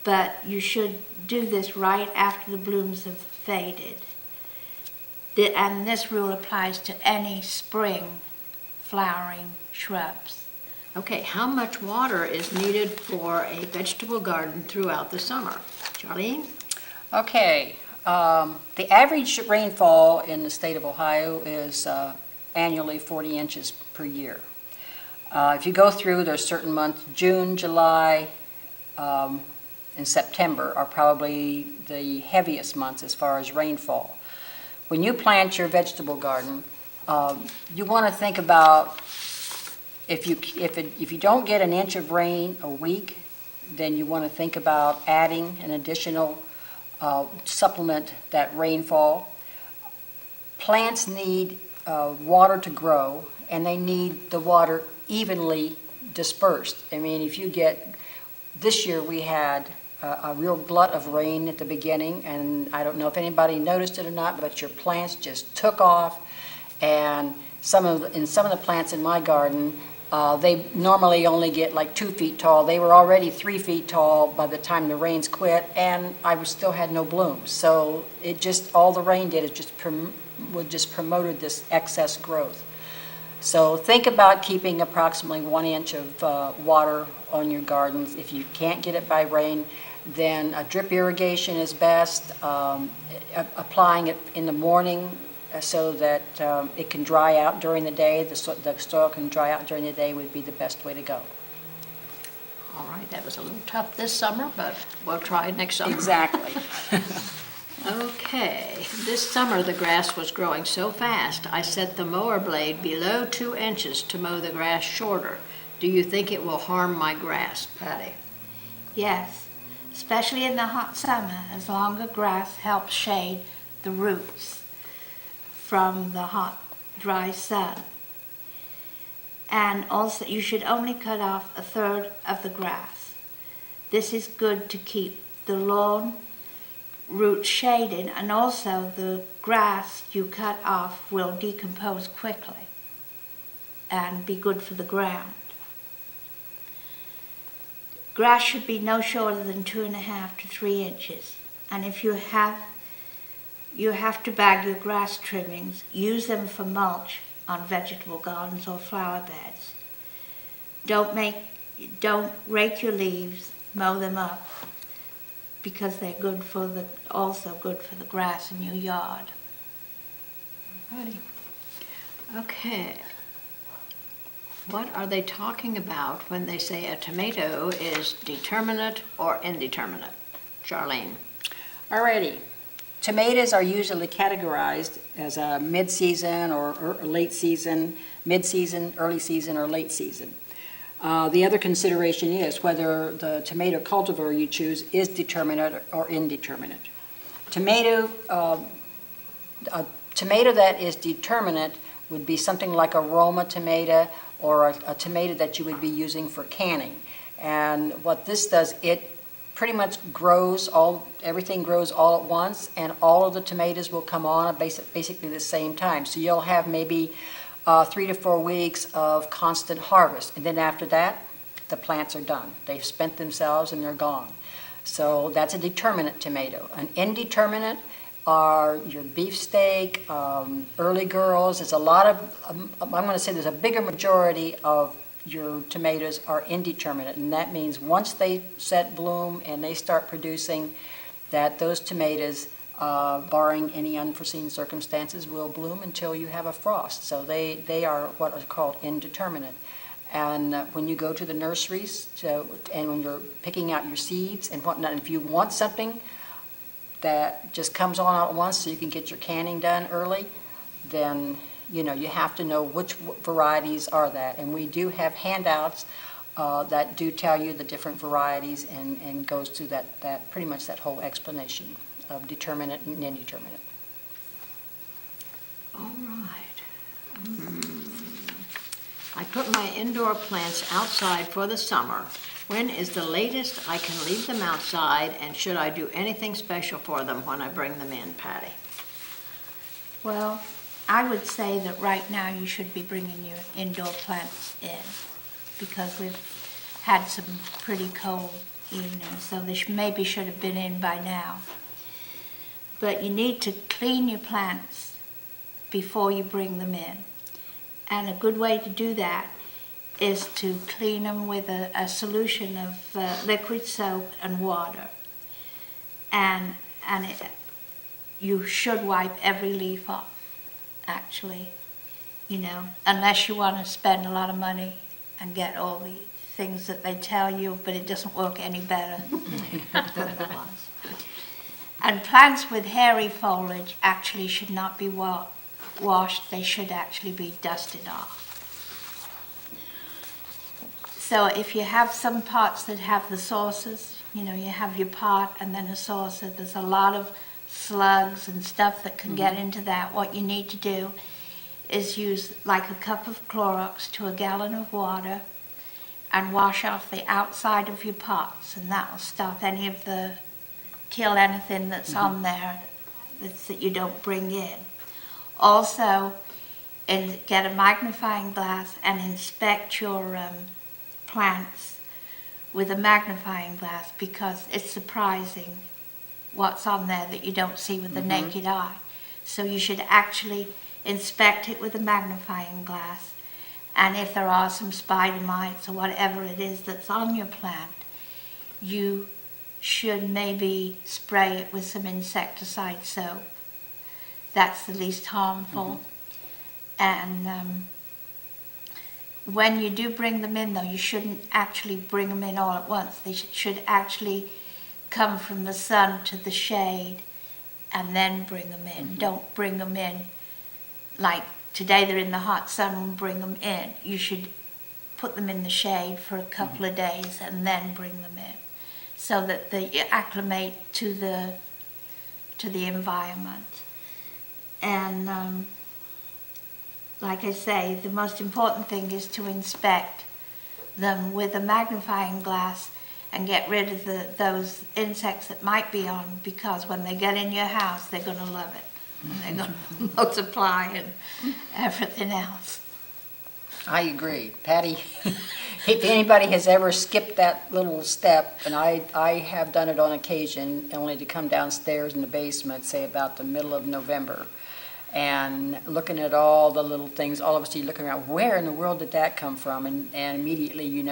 but you should do this right after the blooms have faded. And this rule applies to any spring flowering shrubs. Okay, how much water is needed for a vegetable garden throughout the summer? Charlene? Okay, the average rainfall in the state of Ohio is annually 40 inches per year. If you go through, there's certain months, June, July, and September are probably the heaviest months as far as rainfall. When you plant your vegetable garden, you want to think about if you don't get an inch of rain a week, then you want to think about adding an additional supplement that rainfall. Plants need water to grow, and they need the water evenly dispersed. I mean, if you get, this year we had a real glut of rain at the beginning, and I don't know if anybody noticed it or not, but your plants just took off, and some of the plants in my garden, they normally only get like 2 feet tall. They were already 3 feet tall by the time the rains quit, and I still had no blooms. So it just, all the rain did is just promoted this excess growth. So think about keeping approximately 1 inch of water on your gardens. If you can't get it by rain, then a drip irrigation is best. Applying it in the morning so that it can dry out during the day, the soil can dry out during the day would be the best way to go. All right, that was a little tough this summer, but we'll try it next summer. Exactly. Okay, this summer the grass was growing so fast, I set the mower blade below 2 inches to mow the grass shorter. Do you think it will harm my grass, Patty? Yes, especially in the hot summer, as longer grass helps shade the roots from the hot, dry sun. And also, you should only cut off 1/3 of the grass. This is good to keep the lawn roots shaded, and also the grass you cut off will decompose quickly and be good for the ground. Grass should be no shorter than 2.5 to 3 inches, and if you have to bag your grass trimmings, use them for mulch on vegetable gardens or flower beds. Don't rake your leaves, mow them up, because they're also good for the grass in your yard. Ready. Okay. What are they talking about when they say a tomato is determinate or indeterminate? Charlene. Alrighty. Tomatoes are usually categorized as a mid-season or late season, mid-season, early season, or late season. The other consideration is whether the tomato cultivar you choose is determinate or indeterminate. A tomato that is determinate would be something like a Roma tomato or a tomato that you would be using for canning. And what this does, it pretty much grows everything grows all at once, and all of the tomatoes will come on at basically the same time. So you'll have maybe 3 to 4 weeks of constant harvest, and then after that, the plants are done. They've spent themselves and they're gone. So that's a determinate tomato. An indeterminate are your beefsteak, early girls. There's a lot of, I'm going to say there's a bigger majority of your tomatoes are indeterminate, and that means once they set bloom and they start producing, that those tomatoes, barring any unforeseen circumstances, will bloom until you have a frost. So they are what are called indeterminate. And when you go to the nurseries, and when you're picking out your seeds and whatnot, if you want something that just comes on all at once so you can get your canning done early, then you have to know which varieties are that. And we do have handouts that do tell you the different varieties and goes through that pretty much that whole explanation of determinate and indeterminate. All right. I put my indoor plants outside for the summer. When is the latest I can leave them outside, and should I do anything special for them when I bring them in, Patty? Well, I would say that right now you should be bringing your indoor plants in, because we've had some pretty cold evening, so they maybe should have been in by now. But you need to clean your plants before you bring them in. And a good way to do that is to clean them with a solution of liquid soap and water. And you should wipe every leaf off, actually, unless you want to spend a lot of money and get all the things that they tell you, but it doesn't work any better than it was. And plants with hairy foliage actually should not be washed. They should actually be dusted off. So if you have some pots that have the saucers, you have your pot and then a saucer, there's a lot of slugs and stuff that can get into that. What you need to do is use like a cup of Clorox to a gallon of water and wash off the outside of your pots, and that will stop kill anything that's on there that you don't bring in. Also, get a magnifying glass and inspect your plants with a magnifying glass, because it's surprising what's on there that you don't see with the naked eye. So you should actually inspect it with a magnifying glass, and if there are some spider mites or whatever it is that's on your plant, you should maybe spray it with some insecticide soap. That's the least harmful. And when you do bring them in, though, you shouldn't actually bring them in all at once. They should actually come from the sun to the shade and then bring them in. Don't bring them in like today they're in the hot sun and bring them in. You should put them in the shade for a couple of days and then bring them in, so that they acclimate to the environment. And like I say, the most important thing is to inspect them with a magnifying glass and get rid of those insects that might be on, because when they get in your house, they're going to love it. And they're going to multiply and everything else. I agree. Patty, if anybody has ever skipped that little step, and I have done it on occasion, only to come downstairs in the basement, say about the middle of November, and looking at all the little things, all of a sudden you're looking around, where in the world did that come from? And immediately you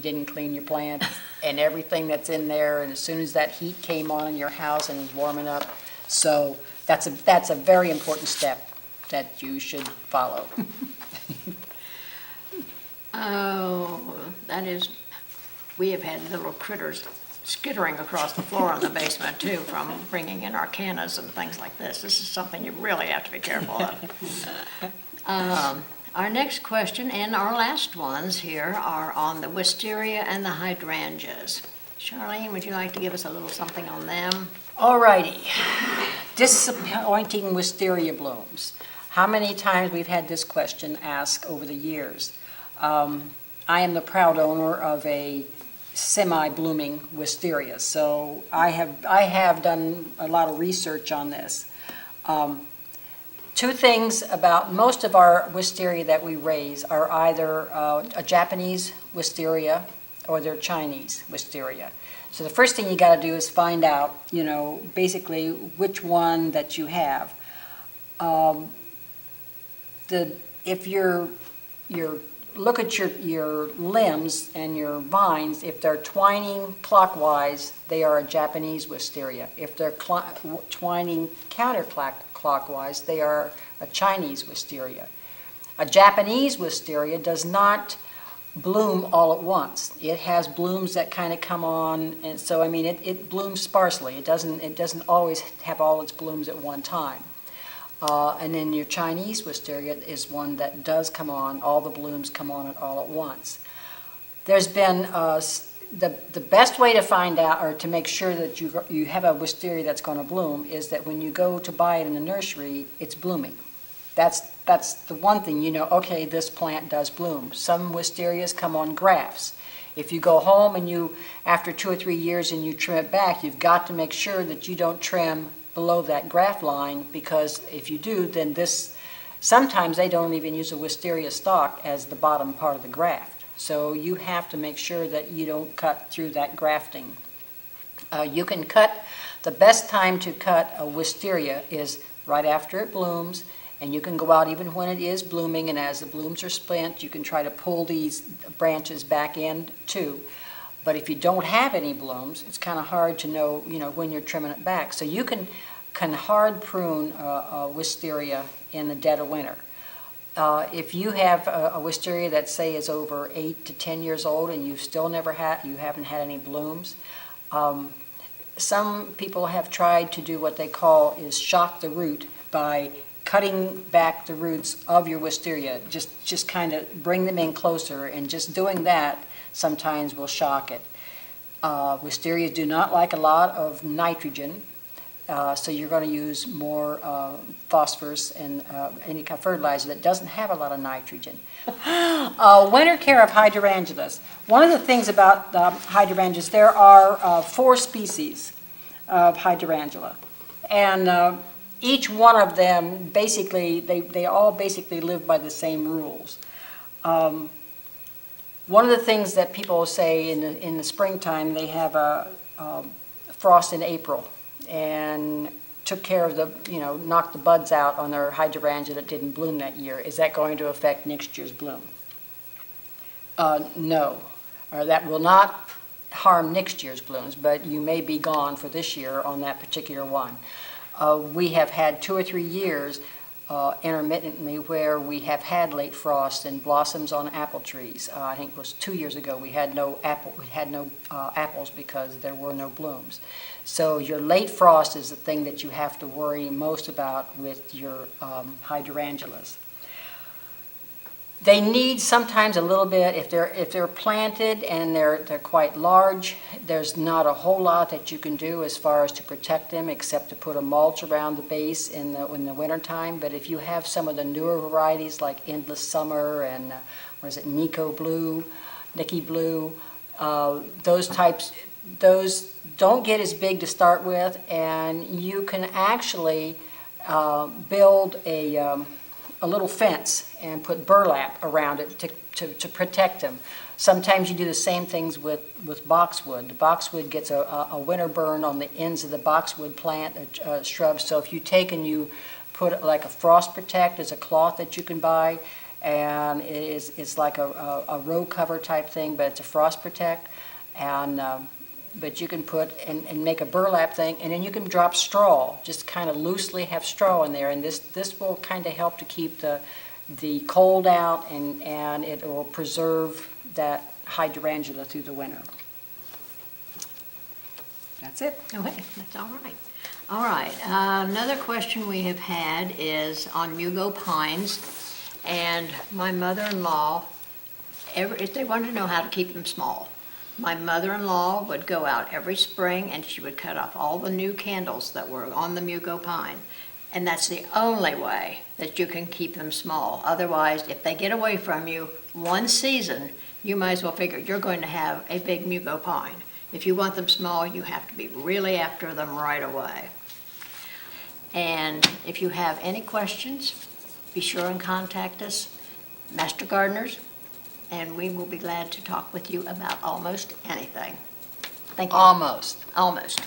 didn't clean your plant and everything that's in there, and as soon as that heat came on in your house and is warming up. So that's a very important step that you should follow. Oh, that is, we have had little critters skittering across the floor in the basement too, from bringing in our cannas and things like this. This is something you really have to be careful of. Our next question and our last ones here are on the wisteria and the hydrangeas. Charlene, would you like to give us a little something on them? All righty. Disappointing wisteria blooms. How many times we've had this question asked over the years. I am the proud owner of a semi-blooming wisteria, so I have done a lot of research on this. Two things about most of our wisteria that we raise are either a Japanese wisteria or they're Chinese wisteria. So the first thing you got to do is find out, basically which one that you have. If you're look at your limbs and your vines, if they're twining clockwise, they are a Japanese wisteria. If they're twining counterclockwise, they are a Chinese wisteria. A Japanese wisteria does not bloom all at once. It has blooms that kind of come on, and so it blooms sparsely. It doesn't always have all its blooms at one time. And then your Chinese wisteria is one that does come on, all the blooms come on all at once. There's been, the best way to find out or to make sure that you have a wisteria that's going to bloom is that when you go to buy it in the nursery, it's blooming. That's the one thing, okay, this plant does bloom. Some wisterias come on grafts. If you go home and after 2 or 3 years and you trim it back, you've got to make sure that you don't trim below that graft line, because if you do, then sometimes they don't even use a wisteria stalk as the bottom part of the graft. So you have to make sure that you don't cut through that grafting You can cut, the best time to cut a wisteria is right after it blooms, and you can go out even when it is blooming, and as the blooms are spent, you can try to pull these branches back in too. But if you don't have any blooms, it's kind of hard to know, when you're trimming it back. So you can hard prune a wisteria in the dead of winter. If you have a wisteria that, say, is over 8 to 10 years old and you haven't had any blooms, some people have tried to do what they call is shock the root by cutting back the roots of your wisteria. Just kind of bring them in closer, and just doing that sometimes will shock it. Wisterias do not like a lot of nitrogen, so you're going to use more phosphorus and any kind of fertilizer that doesn't have a lot of nitrogen. Winter care of hydrangeas. One of the things about hydrangeas, there are 4 species of hydrangea, and each one of them basically, they all basically live by the same rules. One of the things that people say in the springtime, they have a frost in April, and took care of knocked the buds out on their hydrangea that didn't bloom that year. Is that going to affect next year's bloom? No. That will not harm next year's blooms, but you may be gone for this year on that particular one. We have had 2 or 3 years intermittently where we have had late frost and blossoms on apple trees. I think it was 2 years ago we had no apples because there were no blooms. So your late frost is the thing that you have to worry most about with your hydrangeas. They need sometimes a little bit, if they're planted and they're quite large, there's not a whole lot that you can do as far as to protect them except to put a mulch around the base in the wintertime. But if you have some of the newer varieties like Endless Summer and Nikki Blue, those types, those don't get as big to start with, and you can actually build a little fence and put burlap around it to protect them. Sometimes you do the same things with boxwood. The boxwood gets a winter burn on the ends of the boxwood plant shrub. So if you take and you put like a frost protect as a cloth that you can buy, and it's like a row cover type thing, but it's a frost protect, and but you can put and make a burlap thing, and then you can drop straw, just kind of loosely have straw in there, and this will kind of help to keep the cold out, and it will preserve that hydrangea through the winter. That's it. Okay, that's all right. All right, another question we have had is on Mugo pines, and my mother-in-law, if they wanted to know how to keep them small, my mother-in-law would go out every spring and she would cut off all the new candles that were on the Mugo pine. And that's the only way that you can keep them small. Otherwise, if they get away from you one season, you might as well figure you're going to have a big Mugo pine. If you want them small, you have to be really after them right away. And if you have any questions, be sure and contact us, Master Gardeners, and we will be glad to talk with you about almost anything. Thank you. Almost. Almost.